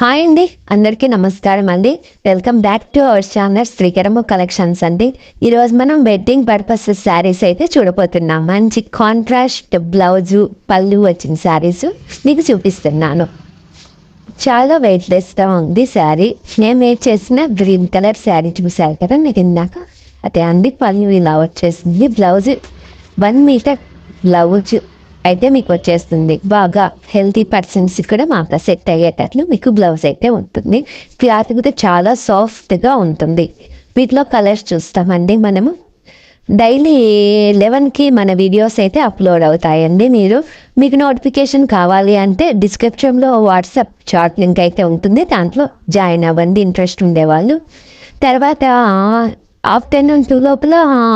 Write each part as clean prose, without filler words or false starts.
Hi అండి, అందరికీ నమస్కారం అండి. Welcome back to our channel Srikaramu collections అండి. ఈరోజు మనం వెడ్డింగ్ పర్పస్ శారీస్ అయితే చూడబోతున్నాం. మంచి కాంట్రాస్ట్ బ్లౌజు పళ్ళు వచ్చిన శారీస్ మీకు చూపిస్తున్నాను. చాలా వెయిట్లెస్గా ఉంది శారీ. నేను మేడ్ చేసిన గ్రీన్ కలర్ శారీ చూసారు కదా మీకు ఇందాక, అదే అండి. పళ్ళు ఇలా వచ్చేసింది. బ్లౌజ్ 1 మీటర్ బ్లౌజ్ అయితే మీకు వచ్చేస్తుంది. బాగా హెల్తీ పర్సన్స్ కూడా మాకు సెట్ అయ్యేటట్లు మీకు బ్లౌజ్ అయితే ఉంటుంది. క్లాత్ కూడా చాలా సాఫ్ట్గా ఉంటుంది. వీటిలో కలర్స్ చూస్తామండి మనము. డైలీ 11కి మన వీడియోస్ అయితే అప్లోడ్ అవుతాయండి. మీకు నోటిఫికేషన్ కావాలి అంటే డిస్క్రిప్షన్లో వాట్సాప్ చాట్ లింక్ అయితే ఉంటుంది, దాంట్లో జాయిన్ అవ్వండి ఇంట్రెస్ట్ ఉండేవాళ్ళు. తర్వాత ఆఫ్టర్నూన్ 2 లోపల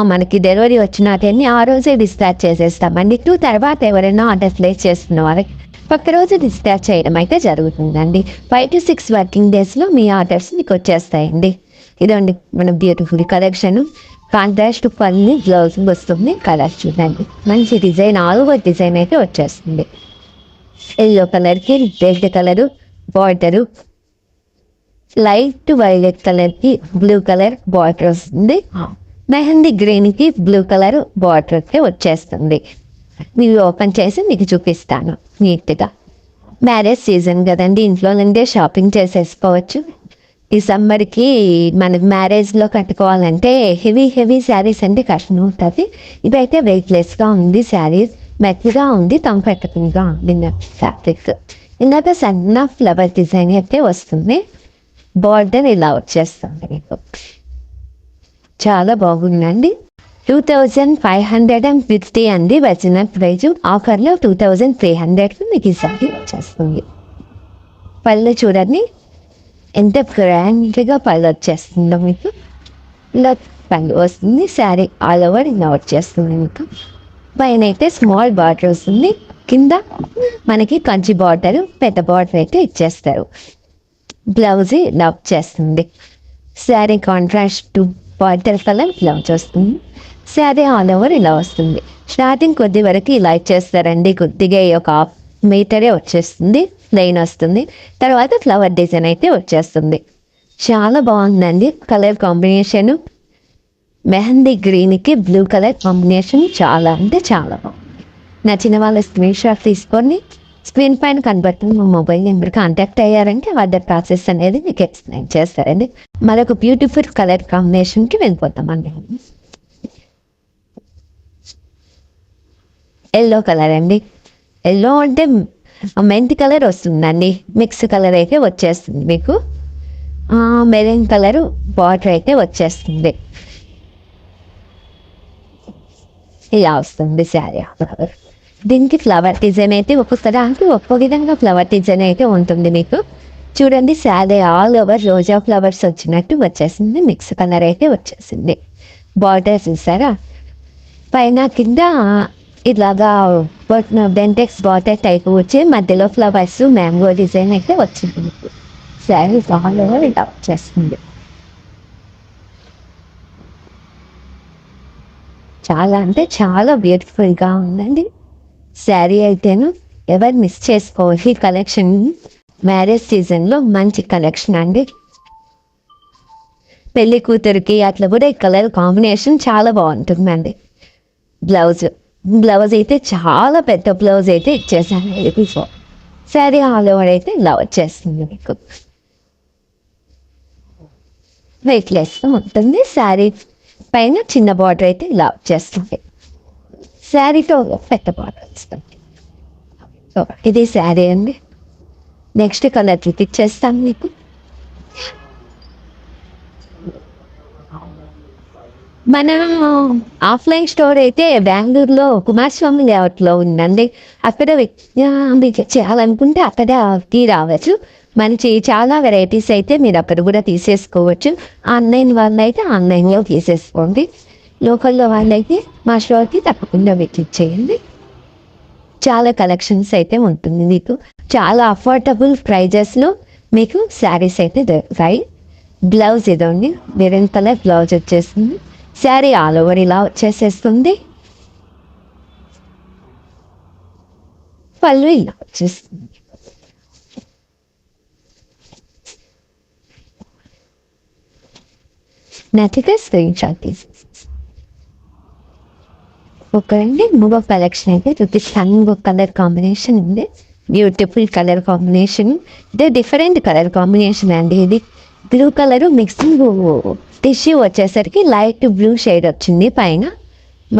మనకి డెలివరీ వచ్చినట్టని ఆ రోజే డిస్పాచ్ చేసేస్తామండి. 2 తర్వాత ఎవరైనా ఆర్డర్ ప్లేస్ చేస్తున్న వాళ్ళకి ఒక్క రోజు డిస్పాచ్ చేయడం అయితే జరుగుతుందండి. 5 to 6 వర్కింగ్ డేస్లో మీ ఆర్డర్స్ మీకు వచ్చేస్తాయండి. ఇదండి మన బ్యూటిఫుల్ కలెక్షన్. కాంట్రాస్ట్ పళ్ళు బ్లౌజ్ వస్తుంది. కలర్ చూడండి, మంచి డిజైన్, ఆల్ ఓవర్ డిజైన్ అయితే వచ్చేస్తుంది. ఎల్లో కలర్కి red colour border, light violet కలర్కి బ్లూ కలర్ బార్డర్ వస్తుంది. మెహందీ గ్రీన్కి బ్లూ కలర్ బార్డర్ అయితే వచ్చేస్తుంది. మీరు ఓపెన్ చేసి మీకు చూపిస్తాను నీట్గా. మ్యారేజ్ సీజన్ కదండి, ఇంట్లో నుండే షాపింగ్ చేసేసుకోవచ్చు. ఈ సమ్మర్కి మనకి మ్యారేజ్లో కట్టుకోవాలంటే హెవీ శారీస్ అంటే కష్టం అవుతుంది. ఇదైతే వెయిట్లెస్గా ఉంది. శారీస్ మెత్తగా ఉంది, కంఫర్టబుల్గా ఉంది. ఫ్యాబ్రిక్ ఇందాక సన్న ఫ్లవర్ డిజైన్ అయితే వస్తుంది. బార్డర్ ఇలా వచ్చేస్తుంది మీకు. చాలా బాగుందండి. 2550 అండి ఒరిజినల్ ప్రైజ్. ఆఫర్లో 2300 మీకు ఈ సారీ వచ్చేస్తుంది. పళ్ళు చూడండి ఎంత గ్రాండ్గా పళ్ళు వచ్చేస్తుందో మీకు. ఇలా పళ్ళు వస్తుంది. శారీ ఆల్ ఓవర్ ఇలా వచ్చేస్తుంది మీకు. పైన అయితే స్మాల్ బార్డర్ వస్తుంది, కింద మనకి కంచి బార్డర్ పెద్ద బార్డర్ అయితే ఇచ్చేస్తారు. బ్లౌజ్ ఇలా వచ్చేస్తుంది. Sari contrast border colour blouse వస్తుంది. శారీ ఆల్ ఓవర్ ఇలా వస్తుంది. స్టార్టింగ్ కొద్ది వరకు ఇలా ఇచ్చేస్తారండి. కొద్దిగా ఒక 1/2 మీటరే వచ్చేస్తుంది, లైన్ వస్తుంది. తర్వాత ఫ్లవర్ డిజైన్ అయితే వచ్చేస్తుంది. చాలా బాగుందండి కలర్ కాంబినేషను. మెహందీ గ్రీన్కి బ్లూ కలర్ కాంబినేషన్ చాలా అంటే చాలా బాగుంది. నచ్చిన వాళ్ళ స్క్రీన్ షాట్ తీసుకొని స్క్రీన్ పైన కనబడుతున్న మా మొబైల్ నెంబర్ కాంటాక్ట్ అయ్యారంటే ఆర్డర్ ప్రాసెస్ అనేది మీకు ఎక్స్ప్లెయిన్ చేస్తారండి. మరొక బ్యూటిఫుల్ కలర్ కాంబినేషన్కి వెళ్ళిపోతామండి. ఎల్లో కలర్ అండి. ఎల్లో అంటే మెంతి కలర్ వస్తుందండి. మిక్స్ కలర్ అయితే వచ్చేస్తుంది మీకు. మెరూన్ కలర్ బార్డర్ అయితే వచ్చేస్తుంది. ఇలా వస్తుంది శారీ. దీనికి ఫ్లవర్ డిజైన్ అయితే ఒక్కొక్కదానికి ఒక్కో విధంగా ఫ్లవర్ డిజైన్ అయితే ఉంటుంది మీకు. చూడండి శారీ ఆల్ ఓవర్ రోజా ఫ్లవర్స్ వచ్చినట్టు వచ్చేసింది. మిక్స్ కలర్ అయితే వచ్చేసింది. బార్డర్ చూసారా, పైన కింద ఇలాగా బెంటెక్స్ బార్డర్ టైప్ వచ్చి మధ్యలో ఫ్లవర్స్ మ్యాంగో డిజైన్ అయితే వచ్చింది మీకు. శారీ ఆల్ ఓవర్ ఇలా వచ్చేస్తుంది. చాలా అంటే చాలా బ్యూటిఫుల్గా ఉందండి శారీ అయితేను. ఎవరు మిస్ చేసుకోవచ్చు ఈ కలెక్షన్. మ్యారేజ్ సీజన్లో మంచి కలెక్షన్ అండి. పెళ్లి కూతురికి అట్లా కూడా ఈ కలర్ కాంబినేషన్ చాలా బాగుంటుందండి. బ్లౌజ్ అయితే చాలా పెద్ద బ్లౌజ్ అయితే ఇచ్చేసాను. శారీ ఆల్ ఓవర్ అయితే ఇలా వచ్చేస్తుంది మీకు. వెయిట్లెస్గా ఉంటుంది. శారీ పైన చిన్న బార్డర్ అయితే ఇలా వచ్చేస్తుంది. శారీతో పెద్ద బార్డర్ వస్తుంది. సో ఇది శారీ అండి. నెక్స్ట్ కలర్ చూపించేస్తాను మీకు. మన ఆఫ్లైన్ స్టోర్ అయితే బెంగళూరులో కుమారస్వామి లేఅవుట్లో ఉందండి. అక్కడ మీకు చేయాలనుకుంటే అక్కడికి రావచ్చు. మంచి చాలా వెరైటీస్ అయితే మీరు అక్కడ కూడా తీసేసుకోవచ్చు. ఆన్లైన్ వాళ్ళైతే ఆన్లైన్లో తీసేసుకోండి. లోకల్లో వాళ్ళైతే మా స్టోర్కి తప్పకుండా విజిట్ చేయండి. చాలా కలెక్షన్స్ అయితే ఉంటుంది మీకు. చాలా అఫోర్డబుల్ ప్రైజెస్లో మీకు శారీస్ అయితే దొరుకుతాయి. బ్లౌజ్ ఇదండి, మెరూన్ కలర్ బ్లౌజ్ వచ్చేస్తుంది. శారీ ఆల్ ఓవర్ ఇలా వచ్చేసేస్తుంది. పళ్ళు ఇలా వచ్చేస్తుంది. నచ్చితే స్క్రీన్ షాట్ తీసి ఒకరండి మూగ కలెక్షన్ అయితే చూపిస్తాను. ఇంకొక కలర్ కాంబినేషన్ ఉంది, బ్యూటిఫుల్ కలర్ కాంబినేషన్. ఇది డిఫరెంట్ కలర్ కాంబినేషన్ అండి. ఇది బ్లూ కలర్ మిక్సింగ్ టిష్యూ వచ్చేసరికి లైట్ బ్లూ షేడ్ వచ్చింది. పైన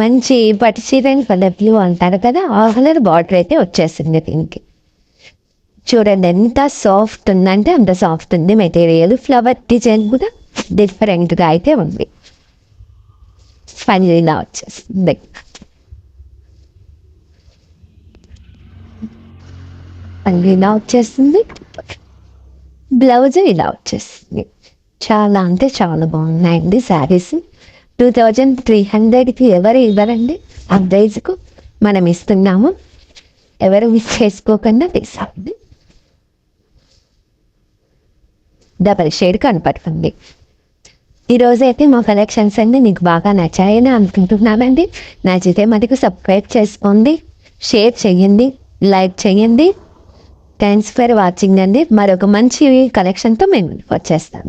మంచి పట్టు చీరని కలర్ బ్లూ అంటారు కదా, ఆ కలర్ బార్డర్ అయితే వచ్చేసింది దీనికి. చూడండి ఎంత సాఫ్ట్ ఉందంటే అంత సాఫ్ట్ ఉంది మెటీరియల్. ఫ్లవర్ డిజైన్ కూడా డిఫరెంట్గా అయితే ఉంది. ఫైనల్ ఇలా వచ్చేస్తుంది. పళ్ళు ఇలా వచ్చేస్తుంది, బ్లౌజ్ ఇలా వచ్చేస్తుంది. చాలా అంటే చాలా బాగున్నాయండి శారీస్. 2300కి ఎవరు ఇవ్వరండి, ఆ ప్రైజ్కు మనం ఇస్తున్నాము. ఎవరు మిస్ చేసుకోకుండా తీసుకోండి. డబల్ షేడ్ కనపడుతుంది. ఈరోజైతే మా కలెక్షన్స్ అన్నీ మీకు బాగా నచ్చాయని అనుకుంటున్నానండి. నచ్చితే మటుకు సబ్స్క్రైబ్ చేసుకోండి, షేర్ చేయండి, లైక్ చేయండి. థ్యాంక్స్ ఫర్ వాచింగ్ అండి. మరొక మంచి కలెక్షన్తో మేము వచ్చేస్తాం.